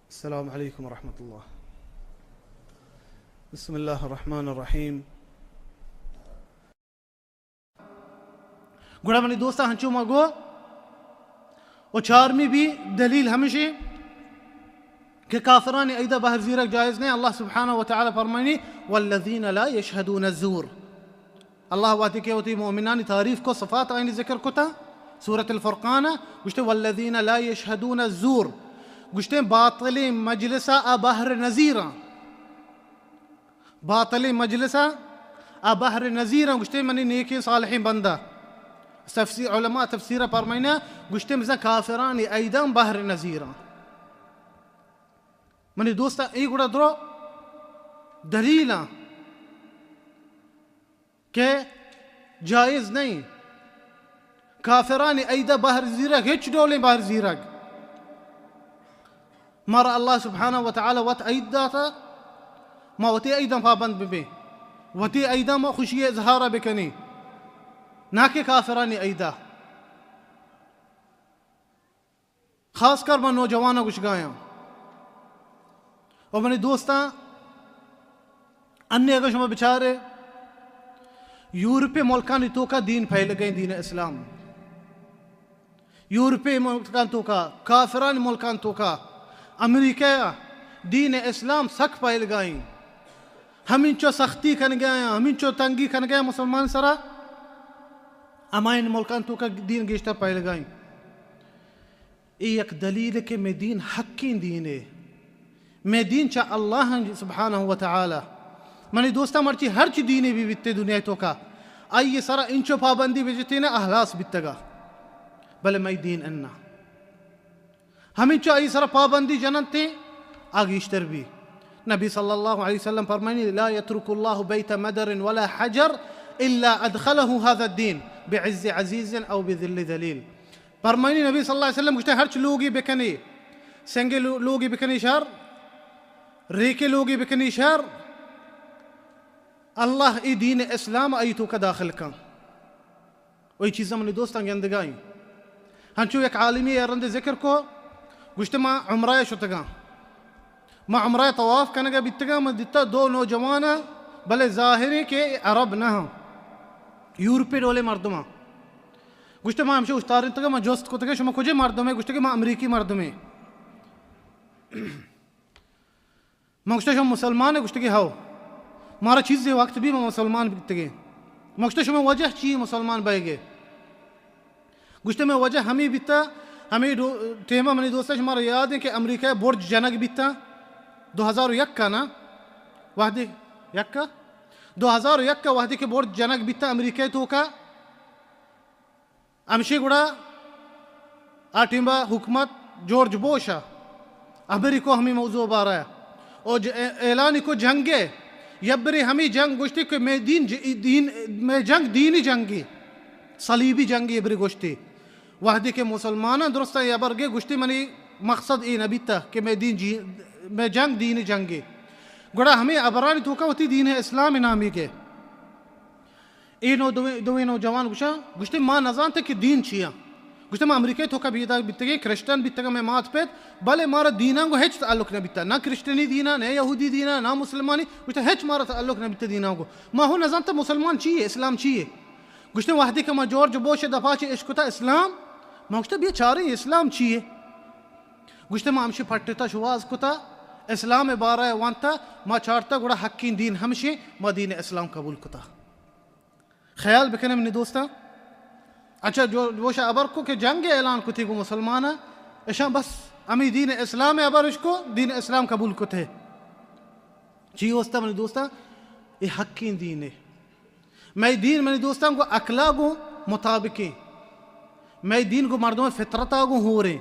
السلام عليكم ورحمة الله. بسم الله الرحمن الرحيم. गुड़ा मनी दोस्ता हंचू मगो और चारमी भी दलील हमेशे कि काफरानी ऐदा बाहर जीरक जायज़ नहीं. अल्लाह सुब्हानहु व तआला फरमानी वल्लज़ीना ला यशहदून ज़ूर. अल्लाह वाती के होती मोमिनानी तारीफ को सफ़ात आईनी ज़िक्र को था सूरत अल-फुरक़ान गुश्ते वल्लज़ीना ला यशहदून ज़ूर गुश्ते बातिल मजलिसा अबहर नज़ीरा बातिल मजलिसा अबहर नज़ीरा गुश्ते मनी नेकी सालिहीन बंदा तफसीर उलमा तफसीर फरमाइना गुश्ते मिसा काफिरानी ऐदम बहर नज़ीरा. मनी दोस्ता एक गुड़ा द्रो दलीला के जायज़ नहीं काफिरानी ऐदा बहर जीरक हिच डोले बहर जीरक मारा अल्लाह सुब्हानहु व तआला वत ऐदा था मा वती ऐदा पाबंद बिबे वती ऐदा मा खुशी इजहार बिकनी ना के काफिरानी ऐदा खासकर मैं नौजवान कुछ गाया और मैंने दोस्ता अन्य अगर शुमा बेचारे यूरोपीय मुल्कानी तो का दीन फैल गए दीन इस्लाम यूरोपीय मुल्कान तो का काफिरान मुल्कान तो का अमेरिका दीन इस्लाम सख फैल गए हम इंचो सख्ती कन गए हम इंचो तंगी कन गए मुसलमान सरा अमाइन मुल्कान तो का दीन गिश्ता फैल गए. एक दलील के मैं दीन हक्की दीन है मैं दीन चा अल्लाह सुब्हानहु व तआला मनी दोस्ता मर्ची हर ची दीने भी बित्ते दुनिया तो का आइए सारा इंचो पाबंदी बेजती ना अहलास बित्तगा भले मैं दीन अन्ना हम इंचो आई सारा पाबंदी जनते आगे इश्तर भी नबी सल्लल्लाहु अलैहि वसल्लम फरमानी ला यत्रुकुल्लाहु बैत मदर वला हजर इल्ला अदखलहु हाज़ा अद-दीन बिइज़्ज़ि अज़ीज़ औ बिज़िल्लि ज़लील. फरमानी नबी सल्लल्लाहु अलैहि वसल्लम गुश्ते हर च लोगी बेकनी सेंगे लोगी बेकनी शहर रेके लोगी बेकनी शहर अल्लाह ई दीन इस्लाम आई तो का दाखिल का वही चीज़ हमने दोस्त अंगंदगाई हंचू एक आलिमी रंद जिक्र को गुश्ते माँ उम्राय शुतगा माँ उम्राय तवाफ कनगा बितगा मैं दिता दो नौजवान भले ज़ाहिरी के अरब ना यूरोपीय डोले मर्दमा गुश्ते माँ हमसे उस्तारिन तगा माँ जोस्त को तगा शुमा कुछ मर्दमे गुश्ते के माँ अमेरिकी मर्दमे मगश्ते शुमा मुसलमान है गुश्ते के हाओ मारा चीज़ वक्त भी मैं मुसलमान बितगे मगश्ते शुमा वजह ची मुसलमान बैगे गुश्ते में वजह हमें बिता हमें टेमा मनी दोस्त हमारा याद है कि अमेरिका बुर्ज जनक बिता 2001 का ना वादे यक का 2001 का वादे के बुर्ज जनक बिता अमेरिका तो का अमशी गुड़ा आटिम्बा हुकूमत जॉर्ज बुशा अमेरिका हमें मौजू बारा है और ऐलान को जंगे यबरी हमें जंग गुश्ती के मैं दीन में जंग दीनी जंगी सलीबी जंगी यबरी गुश्ती वाहदी के मुसलमान दुरुस्त यबरगे गुश्ती मनी मकसद ई नबीता कि मैं जंग दीनी जंगी गुड़ा हमें अबरानी तो का होती दीन है इस्लाम नामी के दो नौजवान गुशा गुश्ती माँ नजान थे कि दीन छिया गुश्ते माँ अमेरिका तो का बीदा बितगे क्रिश्चियन बितगा मैं मात पे भले मारा दीना को हेच ताल्लुक न बिता ना क्रिश्चियनी दीना ना यहूदी दीना ना मुसलमानी गुश्ते हेच मारा ताल्लुक न बिता दीना को माँ हो नजान तो मुसलमान चाहिए इस्लाम चाहिए गुश्ते वाहदी का माँ जॉर्ज बुश दफा चे इश्क था इस्लाम माँ गुश्ते भी चारे इस्लाम चाहिए गुश्ते माँ हमशे फटता शुवाज को था इस्लाम बारा वानता माँ चारता गुड़ा हक्की दीन हमशे माँ दीन इस्लाम कबूल को था ख्याल बिकने मैंने दोस्ता अच्छा जो वोशा अबर को के जंग ऐलान को थी को मुसलमान ऐशा बस अमी दीन इस्लाम अबर इसको दीन इस्लाम कबूल को थे जी होस्ता मैंने दोस्ता ये हक्की दीन है मैं दीन मैंने दोस्ता को अखला को मुताबिक मैं दीन को मर्दों में फितरता को हो रहे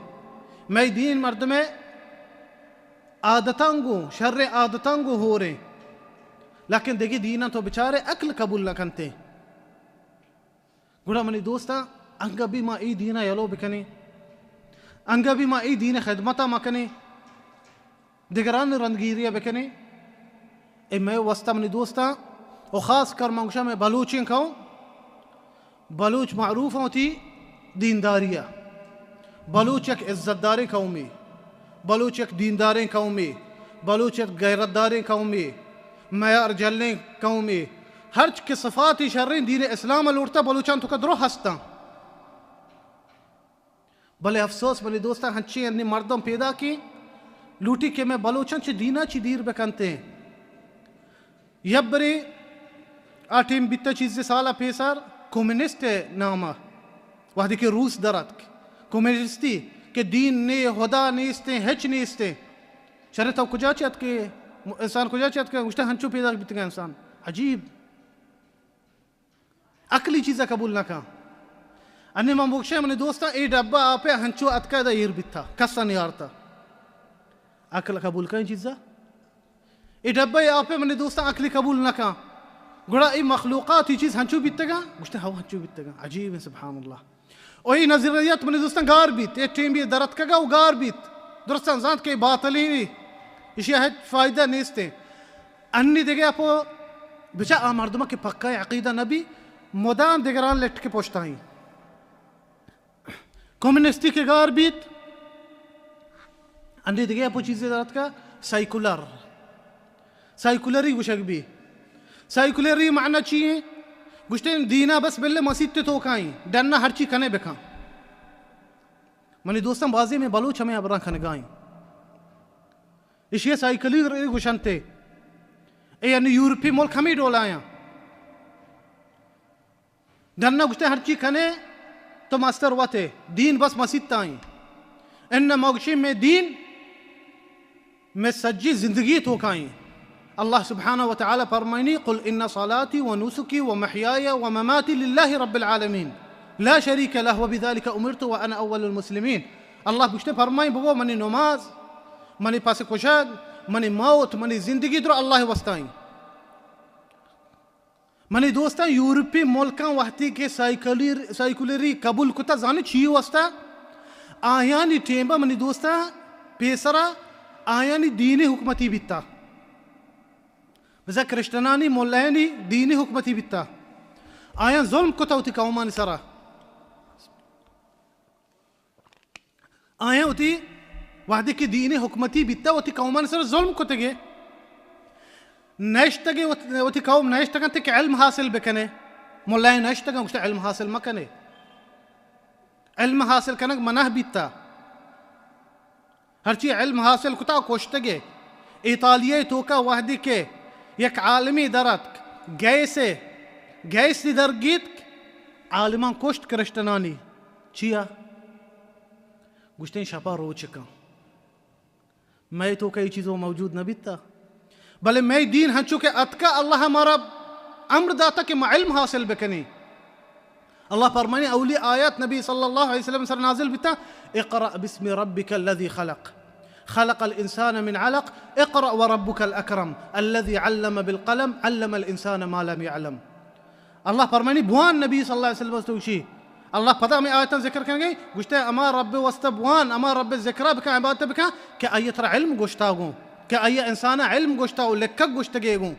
मैं दीन मर्द में आदतांगो शर्र आदतांगो हो रहे लेकिन देखिए दीना तो बेचारे अक्ल कबूल न करते गुड़ा मनी दोस्ता अंगा भी माँ ई दीना यलो बिकने अंगा भी माँ ई दीन खदमता मकने दिगरान रंगीरिया बिकने ए मैं वस्ता मनी दोस्ता और ख़ास कर मंगशा में बलूचिन खाऊं बलूच मारूफ होती दीनदारिया बलूच एक इज्जतदारी कौमी बलूच एक दीनदारें कौमी, बलूच एक गैरतदारें कौमी, मैार जलने कौमी, हर के सफ़ात शर्रें दीन इस्लाम लुटता बलूचान तो कदरो हंसता। भले अफसोस भले दोस्ता हंची अन्नी मर्दम पैदा की लूटी के मैं बलूचन च दीना ची दीर बेकनते यबरे आठीम बित्ता चीज़ साला पेसर कम्युनिस्ट नामा वादी के रूस दरत कम्युनिस्टी के दीन ने खुदा नीस्ते हेच नीस्ते शरे तो कुजा चत के इंसान कुजा चत के उष्टा हंचू पैदा बितगा इंसान अजीब अकली चीज़ा कबूल ना का अन्य ममुक्षे मने दोस्ता ए डब्बा आपे हंचू अतका दा ईर बित्ता कस्सा नहीं आरता अकल कबूल का चीज़ा ए डब्बा आपे मने दोस्ता अकली कबूल ना का गुड़ा ए मखलूक़ात ही चीज़ हंचू बितगा उष्टा हवा हंचू बितगा अजीब है सुभान अल्लाह। वही नजरियत मने दोस्ता गार बीत ए टीम भी दरत का गार बीत दुरुस्त इंसान के बातली इसी है फ़ायदा नीस्ते अन्नी देगे आपो बिचा आ मर्दमा के पक्का अक़ीदा नबी मोदान दिगरान लेट के पोछताई कम्युनिस्टी के गार बीत अन्नी दिगे आपो चीज़ें दरत का साइकुलरी गुशक भी साइकुलरी माना चाहिए गुश्तें दीना बस बिल्ले मसीद तो काई डरना हर चीज कने बेखा मनी दोस्तम बाजी में बलूच हमें अबरा खन गाई इशिया साइकुलरी गुशनते ए यानी यूरोपी मुल्क हमें डोलाया डरना गुश्ते हर चीज कने तो मास्टर वाते दीन बस मसीद ताई इन मौगशी में दीन में सज्जी जिंदगी तो काई अल्लाह सुब्हानहु व तआला फरमाइनी कुल इन्ना सलाती व नुसुकी व महयाया व ममाती लिल्लाहि रब्बिल आलमीन ला शरीका लहु व बिज़ालिका उमिरतु व अना अव्वलुल मुस्लिमीन। अल्लाह पुछते फरमाई बगो मनी नमाज मनी पास कुशाग मनी मौत मनी जिंदगी दर अल्लाह वस्ताई मनी दोस्ता यूरोपी मुल्का वहती के साइकुलरी कबूल कुता जाने छी वस्ता आयानी टेंबा मनी दोस्ता पेसरा आयानी दीनी हुकमती बिता बजा क्रिश्चनानी मोल्लानी दीनी हुकमती बिता आया जुल्म कुता उती कौमानी सरा आया उती वादे की दीनी हुकमती बिता उती कौमानी सरा जुल्म कुतगे नैश्तगे उती कौम नैश्तगन तक इल्म हासिल बेकने मोल्लाई नैश्तगन उष्टा इल्म हासिल मकने इल्म हासिल कनक मनाह बिता हर चीज इल्म हासिल कुता कोश्तगे इतालिया तोका वाहदी के एक आलमी दरत गैस दरगीत आलमान कोष्ट क्रिश्चनानी चिया गुश्ते शपा रोचका मैं तो कई चीज़ों मौजूद न बीता भले मैं दीन हंचू के अतका अल्लाह हमारा अम्र दाता के इल्म हासिल बेकनी अल्लाह फरमानी अवली आयत नबी सल्लल्लाहु अलैहि वसल्लम सर नाजिल बिता इक़रा बिस्मि रब्बिकल्लज़ी खलक़ خلق الإنسان من علق اقرأ وربك الأكرم الذي علم بالقلم علم الإنسان ما لم يعلم الله فرماني بوان نبي صلى الله عليه وسلم توشي الله पता में आयतन जिक्र करेंगे गुश्ते अमा रब वस्तबवान अमा रब जिक्रा बका इबादत बका के आयतरा इल्म गुश्तागो के आय इंसान इल्म गुश्ताओ लेक्क गुश्तगेगो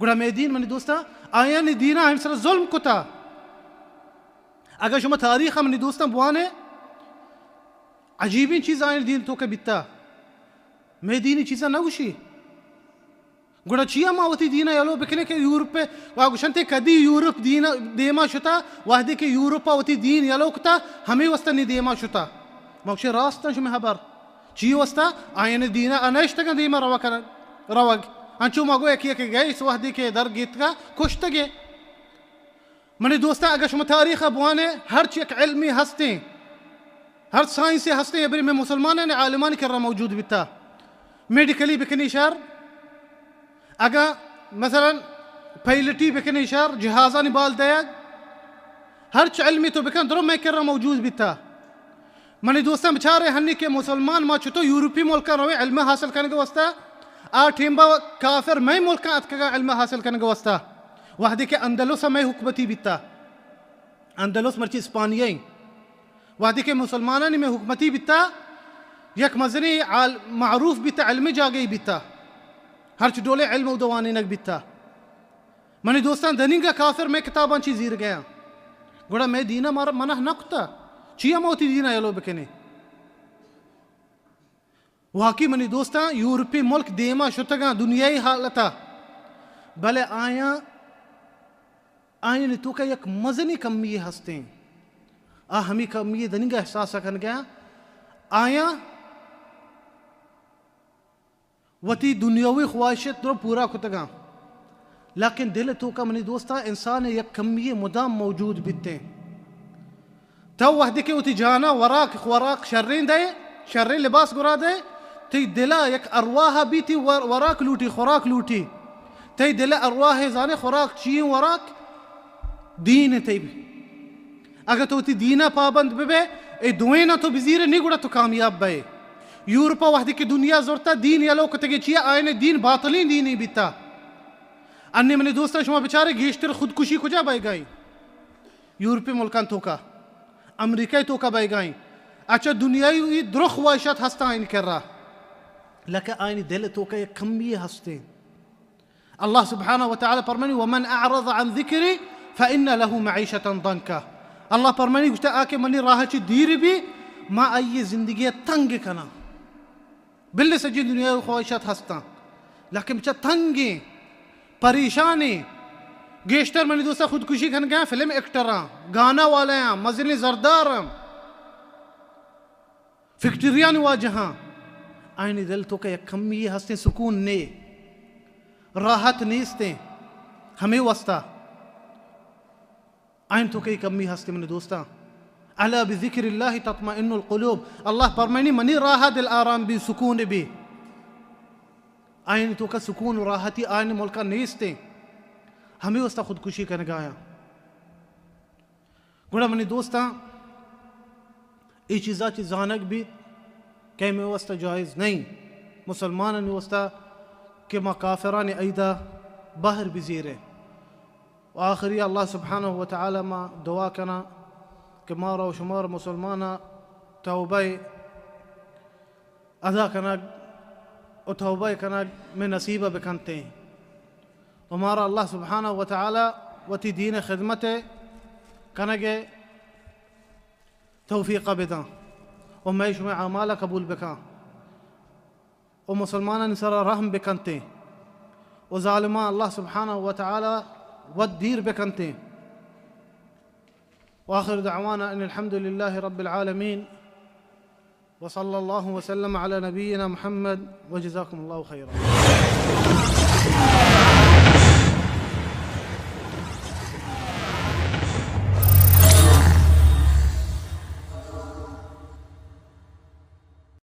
गुड़ा में दीन मनी दोस्ता आया ने दीना इंसान जुल्म कुता अगर शुमा तारीख मनी दोस्ता बुआने अजीबी चीज़ आए दीन तो के बिता मैं दीनी चीज़ा ना उशी गुड़ा चिया मावती दीना यालो बिकने के यूरोप पे वागुशंते कदी यूरोप दीना देमा शुता वाहदे के यूरोप आवती दीन यालो कुता हमें वस्ता नहीं देमा शुता मौके रास्ता शुमे हबर ची वस्ता आयने दीना अनैश्तगा देमा रवग अंचु मागो एक गए इस वाहदे के दर गीत का कुश्तगे मने दोस्ता अगर शुमा तारीख बुआने हर चीज इल्मी हस्ते हर साइंस से हंसते हैं में मुसलमान ने आलमान कर रहा मौजूद बिता मेडिकली बिकनी शहर अगर मसलन पायलटी बिकनी शहर जहाजा निबाल दया हर इल्मी तो बिकन दरो मैं कर रहा मौजूद बिता मनी दोस्ता बेचारे हन्नी के मुसलमान मा चुतो यूरोपी मुल्क रवे इल्म हासिल करने के वास्ता आठिम्बा काफिर मैं मुल्क अतका इल्म हासिल करने के वास्ता वहदे के अंदलुस में हुकमती बिता अंदलुस मर्ची स्पानिया वादी के मुसलमाना में हुकमती बिता यक मजनी मारूफ बिता इल्मी जागे बिता हर चडोले इल्म उदवानी नक बिता मनी दोस्तान धनी का काफिर में किताबां ची जीर गया गुड़ा मैं दीना मारा मना नकता चिया मोती दीना यलो बकने वाकई मनी दोस्ता यूरोपी मुल्क देमा शुतगा दुनियाई हालता भले आया आयन तो का एक मजनी कमी हंसते आ हमी कमी दनी का एहसास कर गया आया वती दुनियावी ख्वाहिशत तो पूरा कुतगा लेकिन दिल तो का मनी दोस्ता इंसान एक कमी मुदाम मौजूद बिते तो वहदी के उती जाना वराक वराक शर्रीन दे शर्रीन लिबास गुरा दे ती दिला एक अरवाह बीती वराक लूटी खुराक लूटी ती दिला अरवाह जाने खुराक ची वराक दीन ती अगर तो ती दीना पाबंद बे ए दुएना तो बिजीर नहीं गुड़ा तो कामयाब बे यूरोपा वहदी की दुनिया जोरता दीन या लोग कतगे चिया आयने दीन बातली दीन ही बीता अन्य मने दोस्ता शुमा बेचारे गेश्तर खुदकुशी खुजा बाई गई यूरोपी मुल्कान तो का अमेरिका तो का बाई गई अच्छा दुनियाई द्रुख ख्वाहिशात हस्ता आइन कर रहा लेकिन आइन दिल तो का एक कमी हस्ते अल्लाह सुब्हानहु व तआला फरमानी वमन अअरज़ अन ज़िक्री फ़इन्न लहु मईशतन दंका अल्लाह फरमानी गुस्ता आके मनी राह ची दीर भी मा आई जिंदगी तंग कना बिल्ले सजी दुनिया ख्वाहिशात हस्ता लेकिन बच्चा तंगे परेशानी गेश्तर मनी दोस्ता खुदकुशी खन गया फिल्म एक्टर गाना वाले मजनी जरदार फिक्टरिया वाजहाँ आईनी दिल तो का कमी हंसते सुकून ने राहत नीसते हमें वस्ता आइन तो कई कमी हंसते मैंने दोस्ता अला बिज़िक्रिल्लाहि तत्मइन्नुल क़ुलूब अल्लाह फरमानी मनी राहत दिल आराम भी सुकून भी आइन तो का सुकून राहती आइन मुल्का नीसते हमें वस्ता खुदकुशी कर गाया गुड़ा मनी दोस्ता ये चीज़ा ची जानक भी कह में वस्ता जायज़ नहीं मुसलमान ने वस्ता के मा काफिरा ने ऐदा बाहर बिजीरे आखिरी अल्लाह सुब्हानहु व तआला मा दुआ कना कि मारा व शुमार मुसलमाना तौबा अदा कना और तौबा कना में नसीबा बिकनते हैं हमारा अल्लाह सुब्हानहु व तआला वती दीन खिदमत कनगे तौफीक़ बिदा और मैं शुमे आमाला कबूल बिका और मुसलमान सरा रहम बिकनते और ज़ालिमा अल्लाह सुब्हानहु व तआला वद्दीर बिकनते वाखिर दअवाना अनिल हम्दुलिल्लाहि रब्बिल आलमीन व सल्लल्लाहु वसल्लम अला नबिय्यिना मुहम्मद व जज़ाकुमुल्लाहु खैरा।